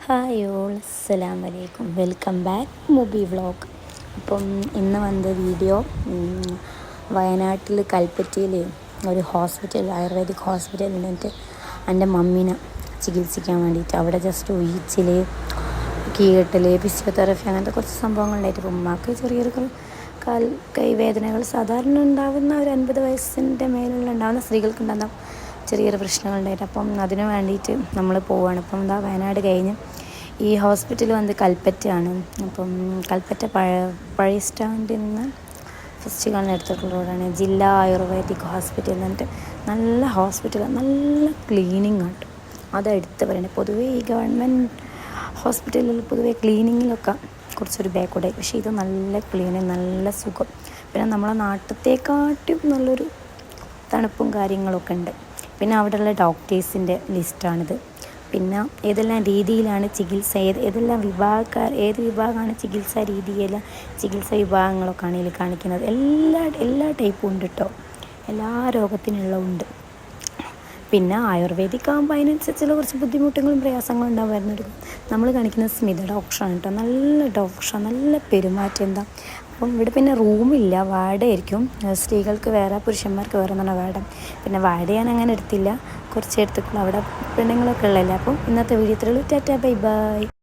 Hi all, അസ്സലാമു അലൈക്കും. Welcome back Moobi vlog. അപ്പം ഇന്ന് വന്ന വീഡിയോ വയനാട്ടിൽ കൽപ്പറ്റയിൽ ഒരു ഹോസ്പിറ്റൽ, ആയുർവേദിക് ഹോസ്പിറ്റലിൽ നിന്നിട്ട് എൻ്റെ മമ്മീനെ ചികിത്സിക്കാൻ വേണ്ടിയിട്ട് അവിടെ ജസ്റ്റ് ഒഴിച്ചിൽ, കീഴട്ടൽ, ഫിസിയോതെറാപ്പി അങ്ങനത്തെ കുറച്ച് സംഭവങ്ങളുണ്ടായിട്ട് ഇപ്പം ഉമ്മാക്ക് ചെറിയൊരു കാൽ കൈ വേദനകൾ സാധാരണ ഉണ്ടാകുന്ന ഒരു 50 വയസ്സിൻ്റെ മേലുള്ള ഉണ്ടാകുന്ന സ്ത്രീകൾക്ക് ഉണ്ടാകുന്ന ചെറിയൊരു പ്രശ്നങ്ങളുണ്ടായിട്ട് അപ്പം അതിന് വേണ്ടിയിട്ട് നമ്മൾ പോവുകയാണ്. അപ്പം എന്താ വയനാട് കഴിഞ്ഞ് ഈ ഹോസ്പിറ്റൽ വന്ന് കൽപ്പറ്റയാണ്. അപ്പം കൽപ്പറ്റ പഴയ സ്റ്റാൻഡിൽ നിന്ന് ഫസ്റ്റ് കാണുന്ന എടുത്തിട്ടുള്ള റോഡാണ്. ജില്ലാ ആയുർവേദിക് ഹോസ്പിറ്റൽ എന്നിട്ട് നല്ല ഹോസ്പിറ്റലാണ്, നല്ല ക്ലീനിങ് ആണ്. അതെടുത്ത് പറയുന്നത് പൊതുവേ ഈ ഗവൺമെൻറ് ഹോസ്പിറ്റലിൽ പൊതുവേ ക്ലീനിങ്ങിലൊക്കെ കുറച്ചൊരു ബാക്കോട്ടായി, പക്ഷേ ഇത് നല്ല ക്ലീനിങ്, നല്ല സുഖം. പിന്നെ നമ്മളെ നാട്ടിലത്തെക്കാട്ടും നല്ലൊരു തണുപ്പും കാര്യങ്ങളൊക്കെ ഉണ്ട്. പിന്നെ അവിടെയുള്ള ഡോക്ടേഴ്സിൻ്റെ ലിസ്റ്റാണിത്. പിന്നെ ഏതെല്ലാം രീതിയിലാണ് ചികിത്സ, ഏത് വിഭാഗമാണ് ചികിത്സാ രീതിയെല്ലാം, ചികിത്സാ വിഭാഗങ്ങളൊക്കെയാണ് ഇതിൽ കാണിക്കുന്നത്. എല്ലാ ടൈപ്പും ഉണ്ട് കേട്ടോ, എല്ലാ രോഗത്തിനുള്ള ഉണ്ട്. പിന്നെ ആയുർവേദിക് ആകുമ്പോൾ അതിനനുസരിച്ചുള്ള കുറച്ച് ബുദ്ധിമുട്ടുകളും പ്രയാസങ്ങളും ഉണ്ടാകുമായിരുന്നു. നമ്മൾ കാണിക്കുന്നത് സ്മിത ഡോക്ടറാണ് കേട്ടോ, നല്ല ഡോക്ടറാണ്, നല്ല പെരുമാറ്റം. എന്താ അപ്പം ഇവിടെ പിന്നെ റൂമില്ല, വാർഡായിരിക്കും. സ്ത്രീകൾക്ക് വേറെ, പുരുഷന്മാർക്ക് വേറെ എന്നാണ് വാർഡൻ. പിന്നെ വാർഡ് ഞാൻ അങ്ങനെ എടുത്തില്ല, കുറച്ച് എടുത്തിട്ടുള്ളൂ. അവിടെ പെണ്ണുങ്ങളൊക്കെ ഉള്ളതല്ലേ. അപ്പം ഇന്നത്തെ വീഡിയോ ഇത്രയുള്ളൂ. Tata, bye by.